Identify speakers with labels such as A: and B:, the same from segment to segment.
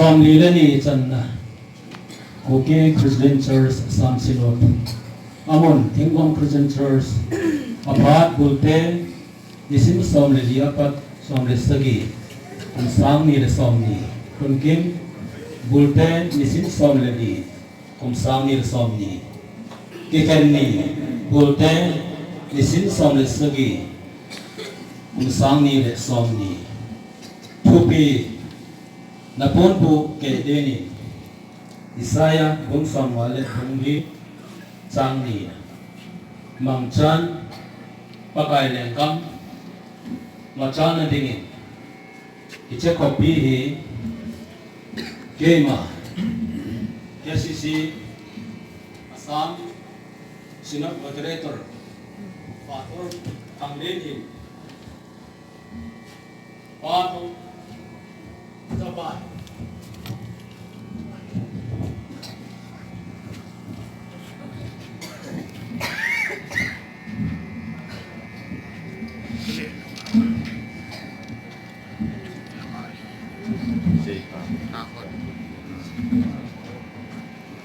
A: som li le ni chan na Khoppia Christian Church Assam Synod amun Thingvom Christian Church apat bulte isim som le li apat som le sagi an sang ni le som ni kun kim bulte isim som le li kum sang ni le som ni kikhop ni bulte isim som le sagi kum sang ni le som ni thupi na pon bu ke de ni Isaya bung som wale bung li chang ni mang chan pakai lengkam ma chan na dingin iche khoppi hi kema KCC Assam Synod moderator Pastor Thanglen hi Pastor Japan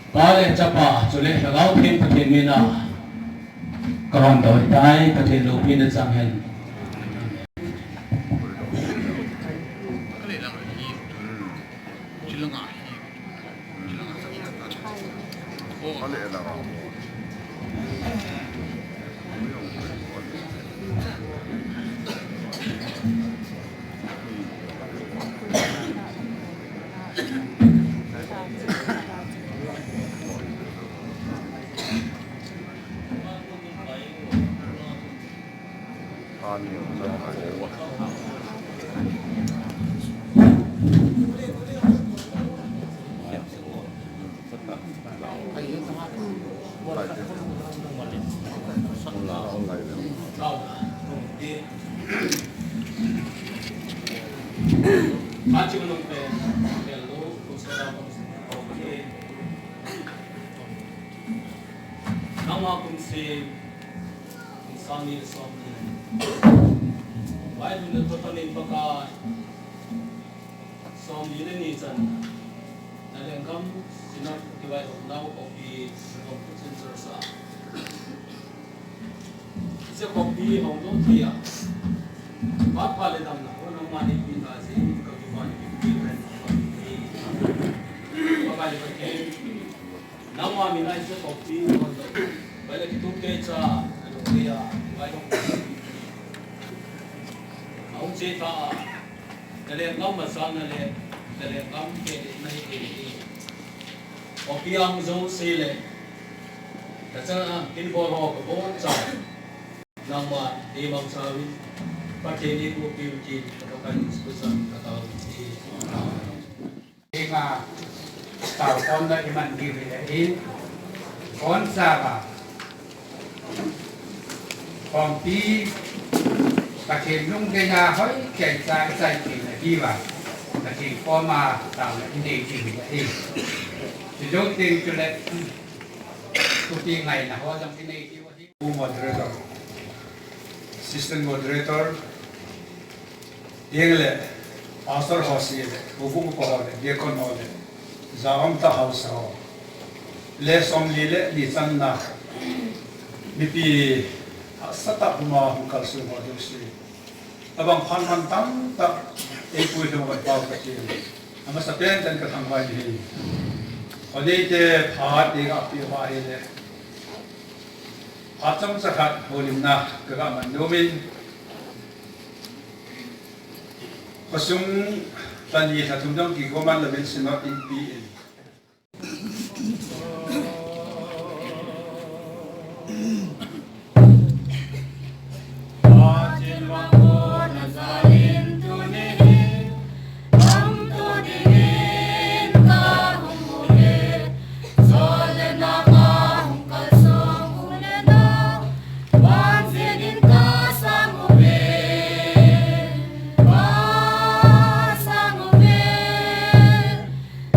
A: Bale chapa chule lagau phin pathin mina karon doi dai pathin lu phin chang hen Nama kumsi insani somni why do the totally paka somni le ni chan alengam Synod Khoppia now of the Thingvom Christian Church se khoppi hong do thia ba pa le dam na ono mani pi ta se ka ju mani pi ren ba ba le ke nama mi nai se khoppi hong do ba le ki tu ke cha ano dia ba lo au che ta le ngam ma sa na le ngam ke nai ke khoppi ang zo se le ta cha kin bo ro ko bo cha nama di mang sawi pakai ni ko piuji katakan iskusan kata
B: Ika tau kon da iman diri in kon saba Khoppia pakai nung kaya hoi kaya sai ki na diwa pakai koma tau na ini diri in sejauh ting kulit kuti ngai na ho jam ini diwa di
C: moderator assistant moderator yengle pastor house ye bubu ko hole diakon hole zawam ta house ho le som lile ni sanna nipi sata ma hukal su ho do si abang phan tam ta e pui do ba pa ka chi ama sa pen tan ka thang wa ni khoneite phat de ga pi wa ye le Assam sakat holimna kagaman domin pasung tani hatundang kikhop labil Synod in PN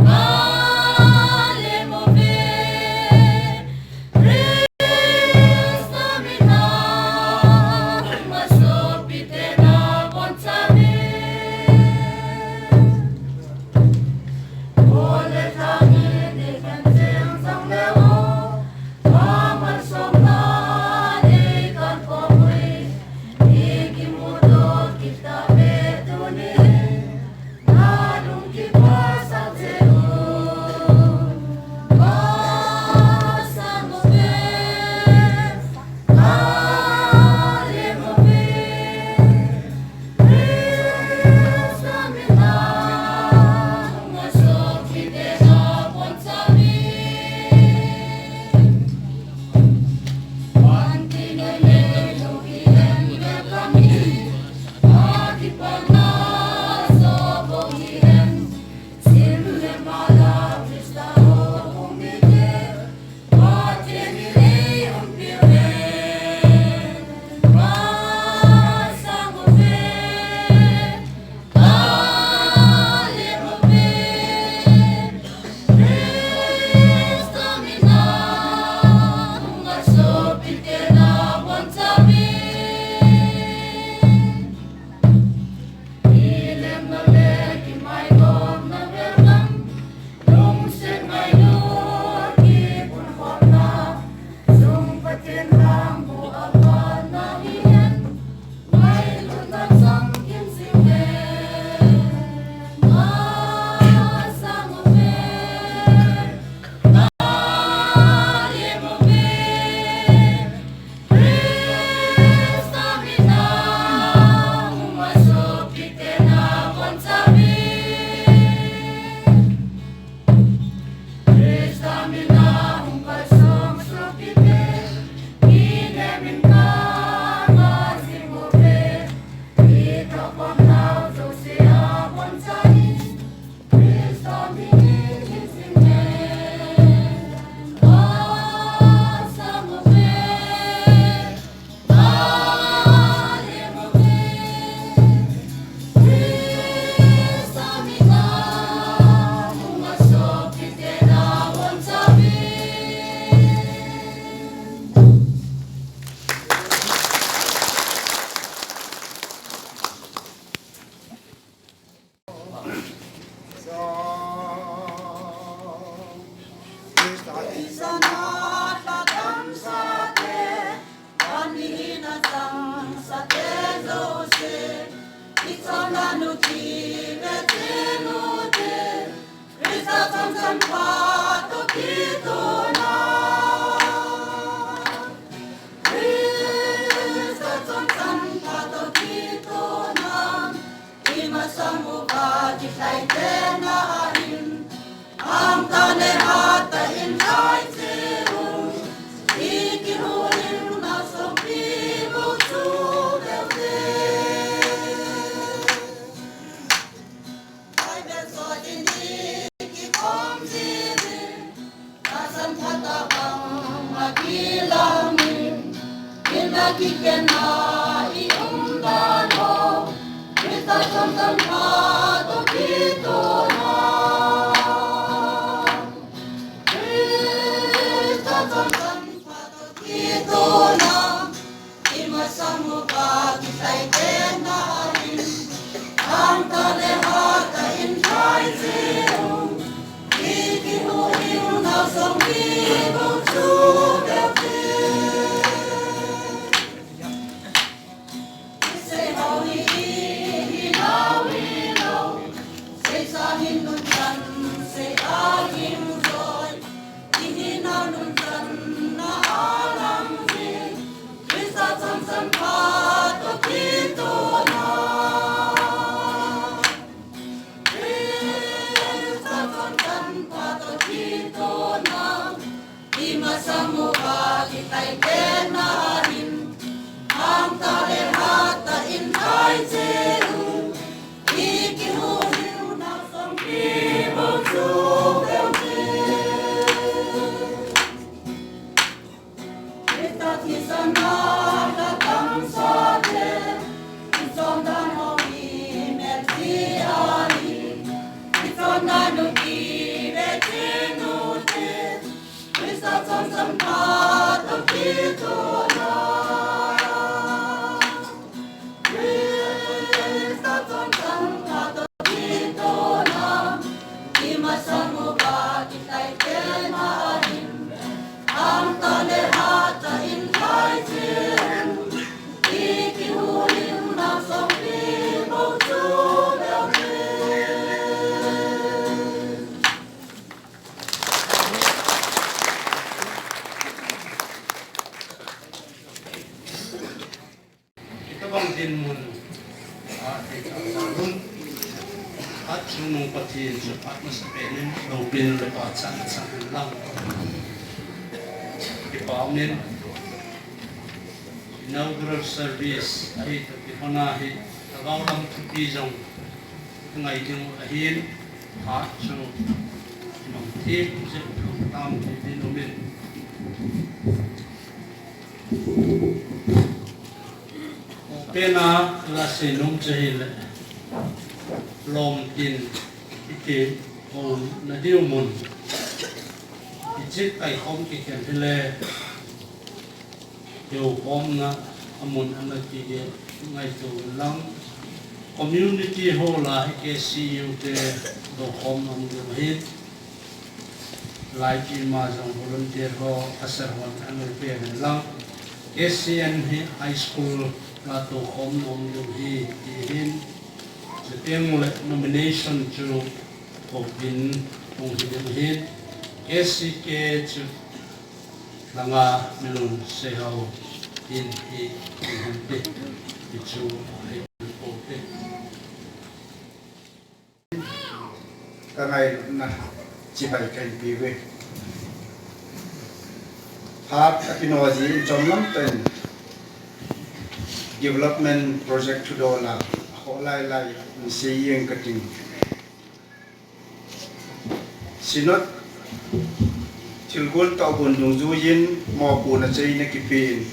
D: Ah
B: inaugural service ay tapikonahi tagawang tupizong ngay yung ahin at so magtip sa tam dinumin pena Lasah nung jahil lom tin ike on nadiumun ijit ay kom kikhop hele yo kom na amun anaki ngay to lang community hola KCC te do kom am hit like ma jong volunteer ho asar hon anul pe lang KCN high school la to kom om hi hin seteng nomination to Houin ong hit KCK chu langa melon sehaw in hi hante chu ai pote
C: kangai na chibai kai biwe hat technology jomlam ten development project to dola holai lai se yeng kating Synod Tilgul tau bun dung zuyin mo pu na chei na kipin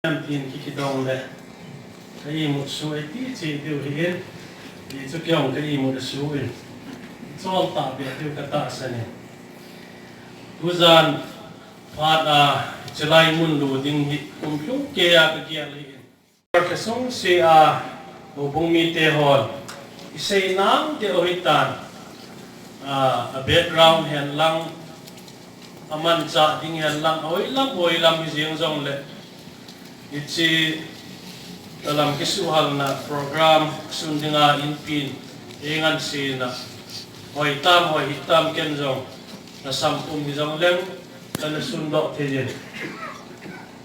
D: tin kikidong le kai mu su ai ti chi diu hin ti chu kyong kai mu su in chol ta be diu ka ta sa ne uzan phat a chalai mun lu ding hi kum plung ke a ka kia li ka song se a bo bung mi te hol isei nang te ohitan a background hen lang aman cha ding hen lang oi lam jing jong le ichi dalam kisuhal na program sundinga inpin ingan si na hoi hitam kenjong na sampung bijong lem kana sundo thejen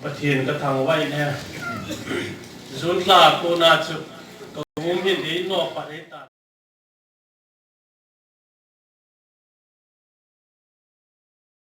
D: pathin ka thang wai ne zun la ko na chu ko mum hin no pa eta